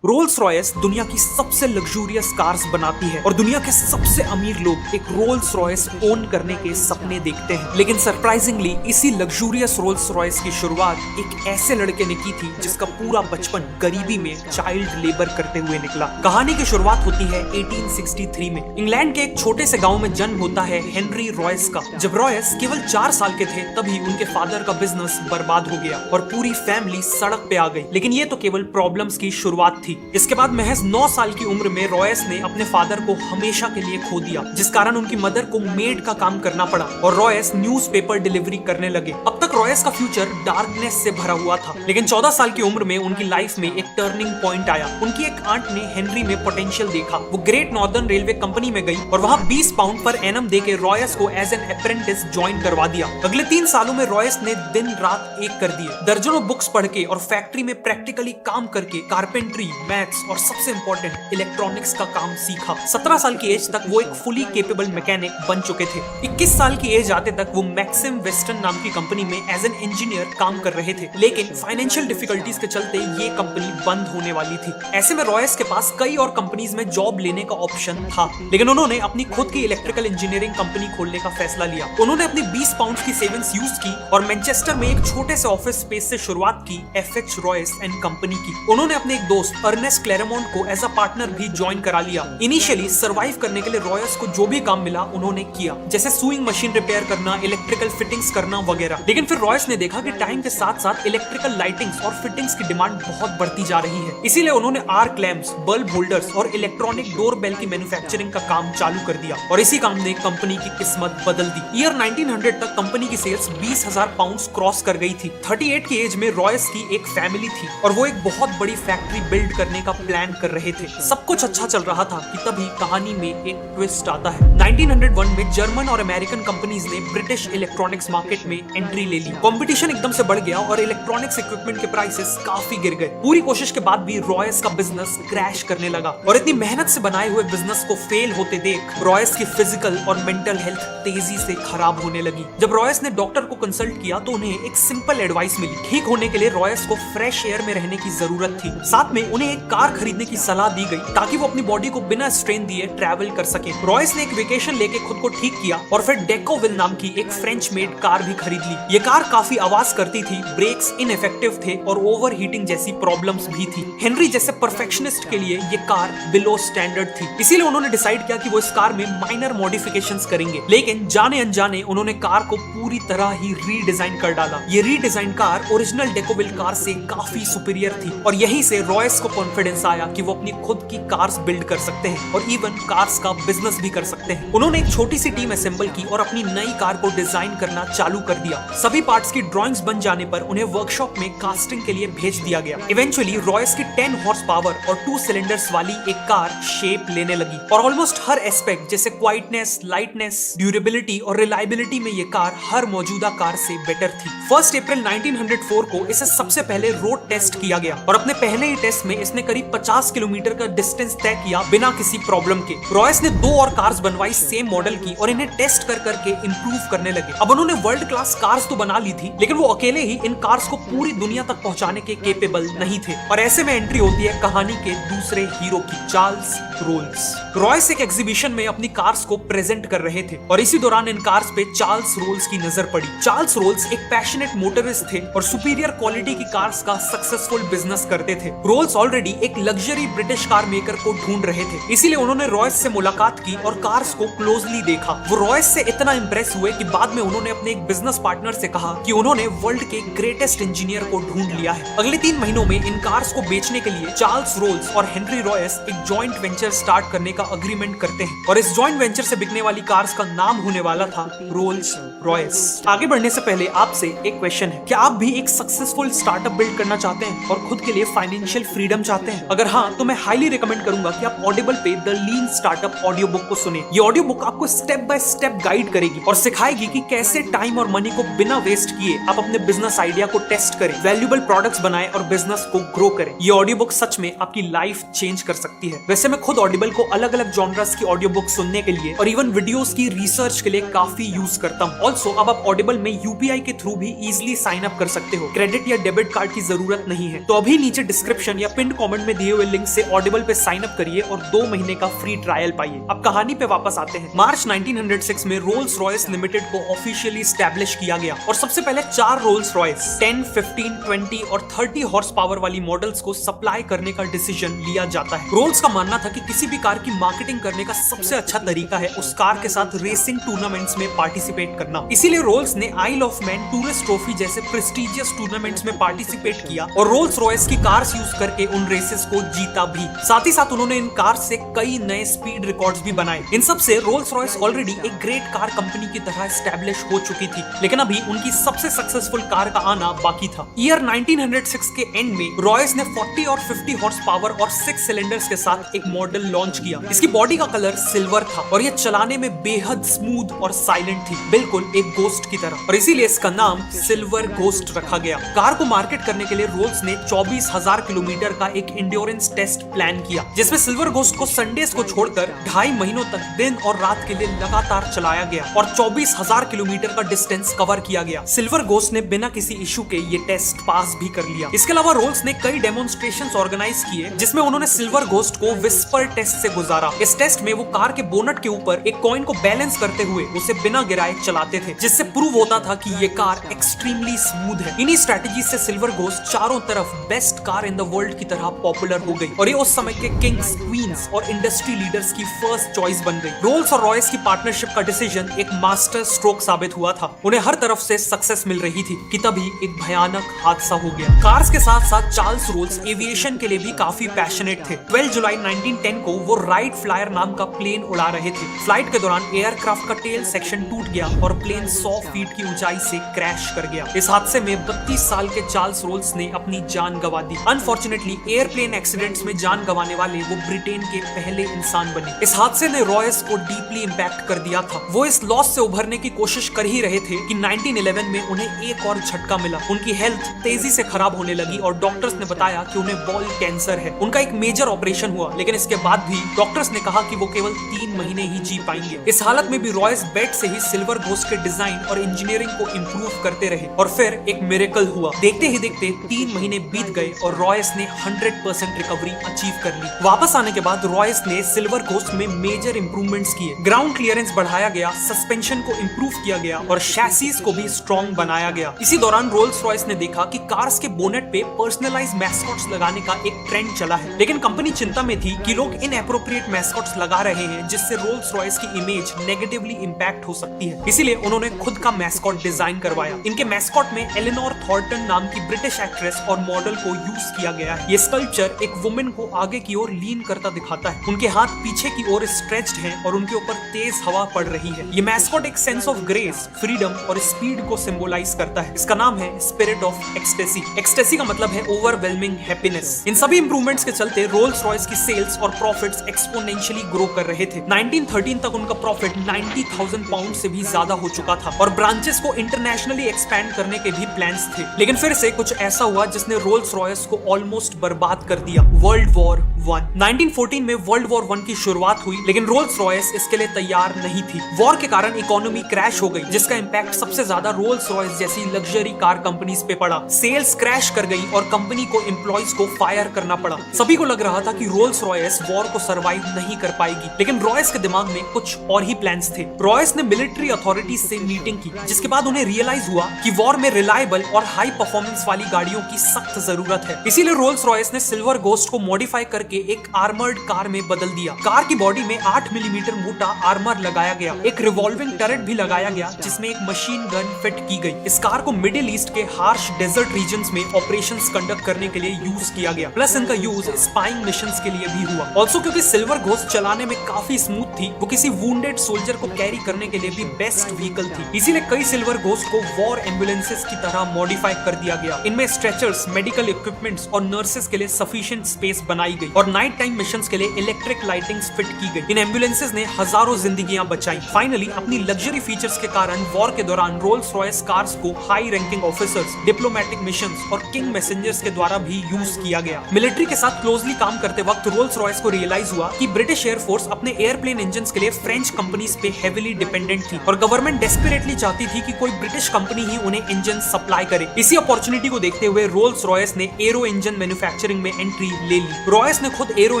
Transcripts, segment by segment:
Rolls Royce दुनिया की सबसे लग्जूरियस कार्स बनाती है और दुनिया के सबसे अमीर लोग एक रोल्स रॉयस ओन करने के सपने देखते हैं। लेकिन सरप्राइजिंगली इसी लग्जूरियस रोल्स रॉयस की शुरुआत एक ऐसे लड़के ने की थी जिसका पूरा बचपन गरीबी में चाइल्ड लेबर करते हुए निकला। कहानी की शुरुआत होती है 1863 में। इंग्लैंड के एक छोटे से गांव में जन्म होता है हेनरी रॉयस का। जब रॉयस केवल 4 साल के थे तभी उनके फादर का बिजनेस बर्बाद हो गया और पूरी फैमिली सड़क पे आ गई। लेकिन ये तो केवल प्रॉब्लम्स की शुरुआत थी। इसके बाद महज 9 साल की उम्र में रॉयस ने अपने फादर को हमेशा के लिए खो दिया, जिस कारण उनकी मदर को मेड का काम करना पड़ा और रॉयस न्यूज़पेपर डिलीवरी करने लगे। अब तक रॉयस का फ्यूचर डार्कनेस से भरा हुआ था, लेकिन 14 साल की उम्र में उनकी लाइफ में एक टर्निंग पॉइंट आया। उनकी एक आंट ने हेनरी में पोटेंशियल देखा। वो ग्रेट नॉर्दर्न रेलवे कंपनी में गई और वहां 20 पाउंड पर एनम देके रॉयस को एज एन अप्रेंटिस ज्वाइन करवा दिया। अगले 3 सालों में रॉयस ने दिन रात एक कर दिए। दर्जनों बुक्स पढ़ के और फैक्ट्री में प्रैक्टिकली काम करके कारपेंट्री, मैथ्स और सबसे इंपॉर्टेंट इलेक्ट्रॉनिक्स का काम सीखा। 17 साल की एज तक वो एक फुली केपेबल मैकेनिक बन चुके थे। 21 साल की एज आते तक वो मैक्सिम वेस्टर्न नाम की कंपनी में एज एन इंजीनियर काम कर रहे थे, लेकिन फाइनेंशियल डिफिकल्टीज के चलते ये कंपनी बंद होने वाली थी। ऐसे में रॉयस के पास कई और कंपनीज में जॉब लेने का ऑप्शन था, लेकिन उन्होंने अपनी खुद की इलेक्ट्रिकल इंजीनियरिंग कंपनी खोलने का फैसला लिया। उन्होंने अपनी 20 पाउंड की सेविंग्स यूज की और मैनचेस्टर में एक छोटे से ऑफिस स्पेस से शुरुआत की एफएच रॉयस एंड कंपनी की। उन्होंने अपने एक दोस्त अर्नेस्ट क्लेरेमोंट को एज अ पार्टनर भी ज्वाइन करा लिया। इनिशियली सर्वाइव करने के लिए रॉयस को जो भी काम मिला उन्होंने किया, जैसे सुइंग मशीन रिपेयर करना, इलेक्ट्रिकल फिटिंग्स करना वगैरह। लेकिन फिर रॉयस ने देखा कि टाइम के साथ साथ इलेक्ट्रिकल लाइटिंग्स और फिटिंग्स की डिमांड बहुत बढ़ती जा रही है। इसीलिए उन्होंने आर्क लैंप्स, बल्ब होल्डर्स और इलेक्ट्रॉनिक डोर बेल की मैन्युफैक्चरिंग का काम चालू कर दिया और इसी काम ने कंपनी की किस्मत बदल दी। ईयर 1900 तक कंपनी की सेल्स 20,000 पाउंड क्रॉस कर गई थी। 38 की एज में रॉयस की एक फैमिली थी और वो एक बहुत बड़ी फैक्ट्री बिल्ड करने का प्लान कर रहे थे। सब कुछ अच्छा चल रहा था कि तभी कहानी में एक ट्विस्ट आता है। 1901 में जर्मन और अमेरिकन कंपनीज ने ब्रिटिश इलेक्ट्रॉनिक्स मार्केट में एंट्री ले ली। कंपटीशन एकदम से बढ़ गया और इलेक्ट्रॉनिक्स इक्विपमेंट के प्राइसेस काफी गिर गए। पूरी कोशिश के बाद भी रॉयस का बिजनेस क्रैश करने लगा और इतनी मेहनत से बनाए हुए बिजनेस को फेल होते देख रॉयस की फिजिकल और मेंटल हेल्थ तेजी से खराब होने लगी। जब रॉयस ने डॉक्टर को कंसल्ट किया तो उन्हें एक सिंपल एडवाइस मिली। ठीक होने के लिए रॉयस को फ्रेश एयर में रहने की जरूरत थी। साथ में उन्हें एक कार खरीदने की सलाह दी गई ताकि वो अपनी बॉडी को बिना स्ट्रेन दिए ट्रैवल कर सके। रॉयस ने एक वेकेशन लेके खुद को ठीक किया और फिर डेकोविल नाम की एक फ्रेंच मेड कार भी खरीद ली। ये कार काफी आवाज करती थी, ब्रेक्स इनइफेक्टिव थे और ओवर हीटिंग जैसी प्रॉब्लम्स भी थी। हेनरी जैसे परफेक्शनिस्ट के लिए ये कार बिलो स्टैंडर्ड थी, इसीलिए उन्होंने डिसाइड किया कि वो इस कार में माइनर मॉडिफिकेशंस करेंगे। लेकिन जाने अनजाने उन्होंने कार को पूरी तरह ही रीडिजाइन कर डाला। ये रीडिजाइन कार ओरिजिनल डेकोविल कार से काफी सुपीरियर थी और यहीं से रॉयस को कॉन्फिडेंस आया कि वो अपनी खुद की कार्स बिल्ड कर सकते हैं और इवन कार्स का बिजनेस भी कर सकते हैं। उन्होंने एक छोटी सी टीम असेंबल की और अपनी नई कार को डिजाइन करना चालू कर दिया। सभी पार्ट्स की ड्राइंग्स बन जाने पर उन्हें वर्कशॉप में कास्टिंग के लिए भेज दिया गया। इवेंचुअली रॉयस की 10 हॉर्स पावर और 2 सिलेंडर्स वाली एक कार शेप लेने लगी और ऑलमोस्ट हर एस्पेक्ट जैसे क्वाइटनेस, लाइटनेस, ड्यूरेबिलिटी और रिलायबिलिटी में ये कार हर मौजूदा कार से बेटर थी। 1 अप्रैल 1904 को इसे सबसे पहले रोड टेस्ट किया गया और अपने पहले ही टेस्ट में इसने करीब 50 किलोमीटर का डिस्टेंस तय किया बिना किसी प्रॉब्लम के। रॉयस ने 2 और कार्स बनवाई सेम मॉडल की और इन्हें टेस्ट कर करके इंप्रूव करने लगे। अब उन्होंने वर्ल्ड क्लास कार्स तो बना ली थी, लेकिन वो अकेले ही इन कार्स को पूरी दुनिया तक पहुंचाने के केपेबल नहीं थे और ऐसे में एंट्री होती है कहानी के दूसरे हीरो की, चार्ल्स रोल्स। रॉयस एक एग्जीबिशन में अपनी कार्स को प्रेजेंट कर रहे थे और इसी दौरान इन कार्स पे चार्ल्स रोल्स की नजर पड़ी। चार्ल्स रोल्स एक पैशनेट मोटरिस्ट थे और सुपीरियर क्वालिटी की कार्स का सक्सेसफुल बिजनेस करते थे। रोल्स ऑलरेडी एक लग्जरी ब्रिटिश कार मेकर को ढूंढ रहे थे, इसीलिए उन्होंने रॉयस से मुलाकात की और कार्स को क्लोजली देखा। वो रॉयस से इतना इंप्रेस हुए कि बाद में उन्होंने अपने एक बिजनेस पार्टनर से कहा कि उन्होंने वर्ल्ड के ग्रेटेस्ट इंजीनियर को ढूंढ लिया है। अगले 3 महीनों में इन कार्स को बेचने के लिए चार्ल्स रोल्स और हेनरी रॉयस एक जॉइंट वेंचर स्टार्ट करने का अग्रीमेंट करते हैं और इस जॉइंट वेंचर से बिकने वाली कार्स का नाम होने वाला था रोल्स रॉयस। आगे बढ़ने से पहले आपसे एक क्वेश्चन है, क्या आप भी एक सक्सेसफुल स्टार्टअप बिल्ड करना चाहते हैं और खुद के लिए फाइनेंशियल फ्रीडम चाहते हैं? अगर हाँ, तो मैं हाईली रिकमेंड करूंगा कि आप ऑडिबल पे the lean startup audio book को सुने। ये ऑडियो बुक आपको स्टेप बाय स्टेप गाइड करेगी और सिखाएगी कि कैसे टाइम और मनी को बिना वेस्ट किए आप अपने बिजनेस आइडिया को टेस्ट करें, वैल्यूएबल प्रोडक्ट्स बनाएं और बिजनेस को ग्रो करें। ये ऑडियो बुक सच में आपकी लाइफ चेंज कर सकती है। वैसे मैं खुद ऑडिबल को अलग अलग जॉनर्स की ऑडियो बुक सुनने के लिए और इवन वीडियोस की रिसर्च के लिए काफी यूज करता हूँ। ऑल्सो अब आप ऑडिबल में यूपीआई के थ्रू भी इजिली साइन अप कर सकते हो। क्रेडिट या डेबिट कार्ड की जरूरत नहीं है। तो अभी नीचे डिस्क्रिप्शन या पिन कमेंट में दिए हुए लिंक से ऑडिबल पे साइन अप करिए और 2 महीने का फ्री ट्रायल पाइए। अब कहानी पे वापस आते हैं। मार्च 1906 में रोल्स रॉयस लिमिटेड को ऑफिशियली स्टैब्लिश किया गया और सबसे पहले 4 रोल्स रॉयस 10, 15, 20 और 30 हॉर्स पावर वाली मॉडल्स को सप्लाई करने का डिसीजन लिया जाता है। रोल्स का मानना था कि किसी भी कार की मार्केटिंग करने का सबसे अच्छा तरीका है उस कार के साथ रेसिंग टूर्नामेंट्स में पार्टिसिपेट करना। इसीलिए रोल्स ने आइल ऑफ मैन टूरिस्ट ट्रॉफी जैसे प्रेस्टिजियस टूर्नामेंट्स में पार्टिसिपेट किया और रोल्स रॉयस की कार्स यूज करके उन रेसेस को जीता भी। साथ ही साथ उन्होंने इन कार्स से कई नए स्पीड रिकॉर्ड्स भी बनाए। इन सब से रोल्स रॉयस ऑलरेडी एक ग्रेट कार कंपनी की तरह एस्टैब्लिश हो चुकी थी, लेकिन अभी उनकी सबसे सक्सेसफुल कार का आना बाकी था। ईयर 1906 के एंड में रॉयस ने 40 और 50 हॉर्स पावर और 6 सिलेंडर्स के साथ एक मॉडल लॉन्च किया। इसकी बॉडी का कलर सिल्वर था और ये चलाने में बेहद स्मूथ और साइलेंट थी, बिल्कुल एक गोस्ट की तरह, और इसीलिए इसका नाम सिल्वर गोस्ट रखा गया। कार को मार्केट करने के लिए रोल्स ने 24,000 किलोमीटर का एक इंड्योरेंस टेस्ट प्लान किया, जिसमें सिल्वर गोस्ट को संडेज को छोड़कर 2.5 महीनों तक दिन और रात के लिए लगातार चलाया गया और 24,000 किलोमीटर का डिस्टेंस कवर किया गया। सिल्वर गोस्ट ने बिना किसी इशू के ये टेस्ट पास भी कर लिया। इसके अलावा रोल्स ने कई डेमोन्स्ट्रेशंस ऑर्गेनाइज किए जिसमें उन्होंने सिल्वर गोस्ट को विस्पर टेस्ट से गुजारा। इस टेस्ट में वो कार के बोनट के ऊपर एक कॉइन को बैलेंस करते हुए उसे बिना गिराए चलाते थे, जिससे प्रूव होता था कि ये कार एक्सट्रीमली स्मूथ है। इन्हीं स्ट्रेटजी से सिल्वर गोस्ट चारों तरफ best car in the world की तरह पॉपुलर हो गई और ये उस समय के किंग्स, क्वींस और इंडस्ट्री लीडर्स की फर्स्ट चॉइस बन गई। रोल्स और रॉयस की पार्टनरशिप का डिसीजन एक मास्टर स्ट्रोक साबित हुआ था। उन्हें हर तरफ से सक्सेस मिल रही थी कि तभी एक भयानक हादसा हो गया। कार्स के साथ साथ चार्ल्स रोल्स एविएशन के लिए भी काफी पैशनेट थे। 12 जुलाई 1910 को वो राइट फ्लायर नाम का प्लेन उड़ा रहे थे। फ्लाइट के दौरान एयरक्राफ्ट का टेल सेक्शन टूट गया और प्लेन 100 फीट की ऊंचाई से क्रैश कर गया। इस हादसे में 32 साल के चार्ल्स रोल्स ने अपनी जान गंवा दी। अनफॉर्चुनेटली एयरप्लेन एक्सीडेंट्स में जान गंवाने वाले वो ब्रिटेन के पहले इंसान बने। इस हादसे ने रॉयस को डीपली इंपैक्ट कर दिया था। वो इस लॉस से उभरने की कोशिश कर ही रहे थे कि 1911 में उन्हें एक और झटका मिला। उनकी हेल्थ तेजी से खराब होने लगी और डॉक्टर्स ने बताया कि उन्हें बॉल कैंसर है। उनका एक मेजर ऑपरेशन हुआ, लेकिन इसके बाद भी डॉक्टर्स ने कहा कि वो केवल 3 महीने ही जी पाएंगे। इस हालत में भी रॉयस बेड से ही सिल्वर गोस्ट के डिजाइन और इंजीनियरिंग को इंप्रूव करते रहे और फिर एक मिरेकल हुआ। देखते ही देखते 3 महीने बीत गए और रॉयस ने 100% रिकवरी अचीव कर ली। वापस आने के बाद रॉयस ने सिल्वर गोस्ट में मेजर इंप्रूवमेंट्स किए। ग्राउंड क्लियरेंस बढ़ाया गया, सस्पेंशन को इंप्रूव किया गया और शैसीज को भी स्ट्रॉन्ग बनाया गया। इसी दौरान रोल्स रॉयस ने देखा कि कार्स के बोनेट पे पर्सनलाइज्ड मैस्कॉट्स लगाने का एक ट्रेंड चला है, लेकिन कंपनी चिंता में थी कि लोग इनएप्रोप्रिएट मैस्कॉट्स लगा रहे हैं जिससे रोल्स रॉयस की इमेज नेगेटिवली इंपैक्ट हो सकती है। इसीलिए उन्होंने खुद का मैस्कॉट डिजाइन करवाया। इनके मैस्कॉट में एलेनोर थॉर्टन नाम की ब्रिटिश एक्ट्रेस और मॉडल को यूज किया गया है। ये स्कल्पचर एक वुमेन को आगे की ओर लीन करता दिखाता है। उनके हाथ पीछे की ओर स्ट्रेच्ड हैं और उनके ऊपर तेज हवा पड़ रही है। ये मैस्कॉट एक सेंस ऑफ ग्रेस, फ्रीडम और स्पीड को सिंबलाइज करता है। इसका नाम है स्पिरिट ऑफ एक्सटेसी। एक्सटेसी का मतलब है ओवरवेलमिंग हैप्पीनेस। इन सभी इंप्रूवमेंट्स के चलते रोल्स रॉयस की सेल्स और प्रॉफिट्स एक्सपोनेंशियली ग्रो कर रहे थे। 1913 तक उनका प्रॉफिट 90,000 पाउंड से भी ज्यादा हो चुका था और ब्रांचेस को इंटरनेशनली एक्सपैंड करने के भी प्लान्स थे। लेकिन फिर से कुछ ऐसा हुआ जिसने रोल्स रॉयस को ऑलमोस्ट बर्बाद कर दिया। World war 1। 1914 में वर्ल्ड वॉर 1 की शुरुआत हुई, लेकिन रोल्स रॉयस इसके लिए तैयार नहीं थी। वॉर के कारण इकोनॉमी क्रैश हो गई, जिसका इंपैक्ट सबसे ज्यादा रोल्स रॉयस जैसी लग्जरी कार कंपनीज पे पड़ा। सेल्स क्रैश कर गई और कंपनी को एम्प्लॉइज को फायर करना पड़ा। सभी को लग रहा था कि रोल्स रॉयस वॉर को सरवाइव नहीं कर पाएगी, लेकिन रॉयस के दिमाग में कुछ और ही प्लान्स थे। रॉयस ने मिलिट्री अथॉरिटीज से मीटिंग की, जिसके बाद उन्हें रियलाइज हुआ कि वॉर में रिलायबल और हाई परफॉर्मेंस वाली गाड़ियों की सख्त जरूरत है। इसीलिए रोल्स रॉयस ने सिल्वर गोस्ट को मॉडिफाई करके एक आर्मर्ड कार में बदल दिया। कार की बॉडी में 8 मिलीमीटर मोटा आर्मर लगाया गया। एक रिवॉल्विंग टर्रेट भी लगाया गया जिसमें एक मशीन गन फिट की गई। इस कार को मिडिल ईस्ट के हार्श डेजर्ट रीजन्स में ऑपरेशंस कंडक्ट करने के लिए यूज किया गया। प्लस इनका यूज स्पाइंग मिशंस के लिए भी हुआ। ऑल्सो क्योंकि सिल्वर गोस्ट चलाने में काफी स्मूथ थी, वो किसी वुंडेड सोल्जर को कैरी करने के लिए भी बेस्ट व्हीकल थी। इसीलिए कई सिल्वर गोस्ट को वॉर एम्बुलेंसेस की तरह मॉडिफाई कर दिया गया। इनमें स्ट्रेचर्स, मेडिकल इक्विपमेंट्स और नर्सेस के लिए सफिशिएंट स्पेस बनाई गई और नाइट टाइम मिशंस के लिए इलेक्ट्रिक लाइटिंग्स फिट की गई। इन एम्बुलेंसेज ने हजारों जिंदगियां बचाई। फाइनली अपनी लग्जरी फीचर्स के कारण वॉर के दौरान रोल्स रॉयस कार्स को high ranking officers, diplomatic missions और किंग मैसेंजर्स के द्वारा भी यूज किया गया। मिलिट्री के साथ क्लोजली काम करते वक्त रोल्स रॉयस को रियलाइज हुआ कि ब्रिटिश एयरफोर्स अपने एयरप्लेन इंजन्स के लिए फ्रेंच कंपनीज पे हेवीली डिपेंडेंट थी और गवर्नमेंट डेस्परेटली चाहती थी कि कोई ब्रिटिश कंपनी ही उन्हें इंजन सप्लाई करे। इसी अपॉर्चुनिटी को देखते हुए रोल्स रॉयस ने एरो इंजन मैन्युफैक्चरिंग में एंट्री ले ली। रॉयस ने खुद एरो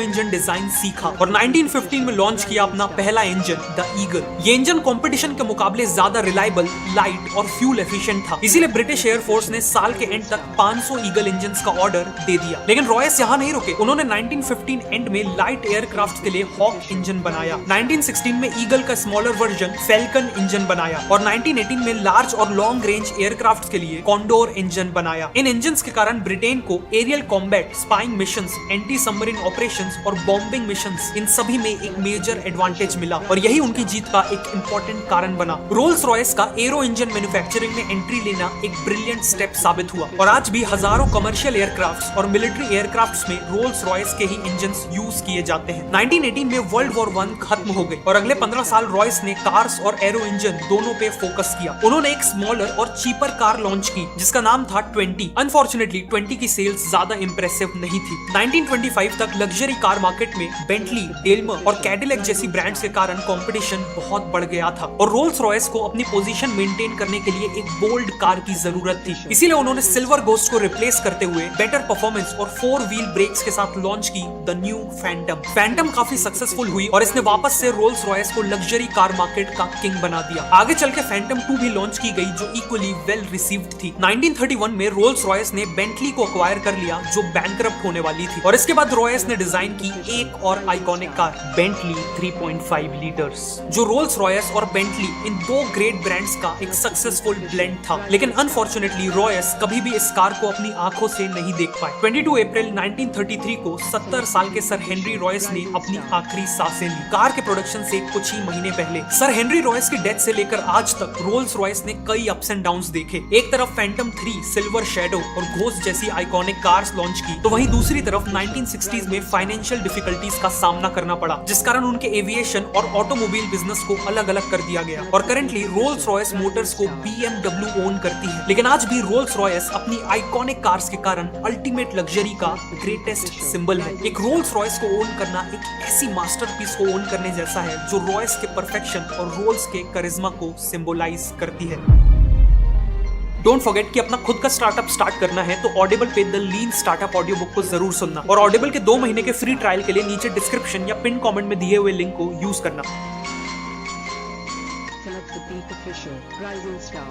इंजन डिजाइन सीखा और 1915 में लॉन्च किया अपना पहला इंजन द ईगल। ये इंजन कंपटीशन के मुकाबले ज्यादा रिलायबल, लाइट और फ्यूल एफिशिएंट था। इसीलिए ब्रिटिश एयरफोर्स ने साल के एंड तक 500 ईगल इंजन्स का ऑर्डर दे दिया। लेकिन रॉयस यहाँ नहीं रुके। उन्होंने 1915 एंड में लाइट एयरक्राफ्ट के लिए हॉक इंजन बनाया। 1916 में ईगल का स्मॉलर वर्जन फैल्कन इंजन बनाया और 1918 में लार्ज और लॉन्ग रेंज एयरक्राफ्ट के लिए कॉन्डोर इंजन बनाया। इन इंजन्स के कारण ब्रिटेन को aerial combat, spying missions, anti submarine operations और बॉम्बिंग मिशंस, इन सभी में एक मेजर एडवांटेज मिला और यही उनकी जीत का एक इंपॉर्टेंट कारण बना। रोल्स रॉयस का एरो इंजन मैन्युफैक्चरिंग में एंट्री लेना एक ब्रिलियंट स्टेप साबित हुआ और आज भी हजारों कमर्शियल एयरक्राफ्ट्स और मिलिट्री एयरक्राफ्ट्स में रोल्स रॉयस के ही इंजन्स यूज किए जाते हैं। 1918 में वर्ल्ड वॉर 1 खत्म हो गई और अगले 15 साल रॉयस ने कार्स और एरो इंजन दोनों पे फोकस किया। उन्होंने एक स्मॉलर और चीपर कार लॉन्च की जिसका नाम था 20। अनफॉर्चुनेटली 20 की सेल्स ज्यादा इंप्रेसिव नहीं थी। 1925 तक लग्जरी कार मार्केट में बेंटली, डेलमर और कैडिलैक जैसी ब्रांड्स के कारण कंपटीशन बहुत बढ़ गया था और रोल्स रॉयस को अपनी पोजीशन मेंटेन करने के लिए एक बोल्ड कार की जरूरत थी। इसीलिए उन्होंने सिल्वर गोस्ट को रिप्लेस करते हुए बेटर परफॉर्मेंस और 4 व्हील ब्रेक्स के साथ लॉन्च की द न्यू फैंटम। फैंटम काफी सक्सेसफुल हुई और इसने वापस से रोल्स रॉयस को लग्जरी कार मार्केट का किंग बना दिया। आगे चल के फैंटम 2 भी लॉन्च की गई जो इक्वली वेल रिसीव्ड थी। 1931 में रोल्स रॉयस ने बेंटली को एक्वायर कर लिया जो बैंकरप्ट होने वाली थी और इसके बाद रॉयस ने डिजाइन की एक और आइकॉनिक कार बेंटली 3.5 लीटर्स, जो रोल्स रॉयस और बेंटली इन 2 ग्रेट ब्रांड्स का एक सक्सेसफुल ब्लेंड था। लेकिन अनफॉर्चुनेटली रॉयस कभी भी इस कार को अपनी आंखों से नहीं देख पाए। 22 अप्रैल 1933 को 70 साल के सर हेनरी रॉयस ने अपनी आखिरी सांसें ली। कार के प्रोडक्शन से कुछ ही महीने पहले सर हेनरी रॉयस की डेथ से लेकर आज तक रोल्स रॉयस ने कई अप्स एंड डाउन्स देखे। एक तरफ फैंटम 3, सिल्वर शैडो और घोस्ट जैसी आइकॉनिक कार्स लॉन्च की तो वहीं दूसरी तरफ 1960s में फाइनेंशियल डिफिकल्टीज का सामना करना पड़ा जिस कारण उनके एविएशन और ऑटोमोबाइल बिजनेस को अलग अलग कर दिया गया और करंटली रोल्स रॉयस मोटर्स को BMW ओन करती है। लेकिन आज भी रोल्स रॉयस अपनी आइकॉनिक कार्स के कारण अल्टीमेट लग्जरी का ग्रेटेस्ट सिंबल है। एक रोल्स रॉयस को ओन करना एक ऐसी मास्टरपीस को ओन करने जैसा है जो रॉयस के परफेक्शन और रोल्स के करिश्मा को सिंबलाइज करती है। डोंट फॉरगेट कि अपना खुद का स्टार्टअप स्टार्ट करना है तो ऑडिबल पे the lean startup audio book को जरूर सुनना और ऑडिबल के 2 महीने के फ्री ट्रायल के लिए नीचे डिस्क्रिप्शन या पिन कमेंट में दिए हुए लिंक को यूज करना। Select the Beat Official Rising Star.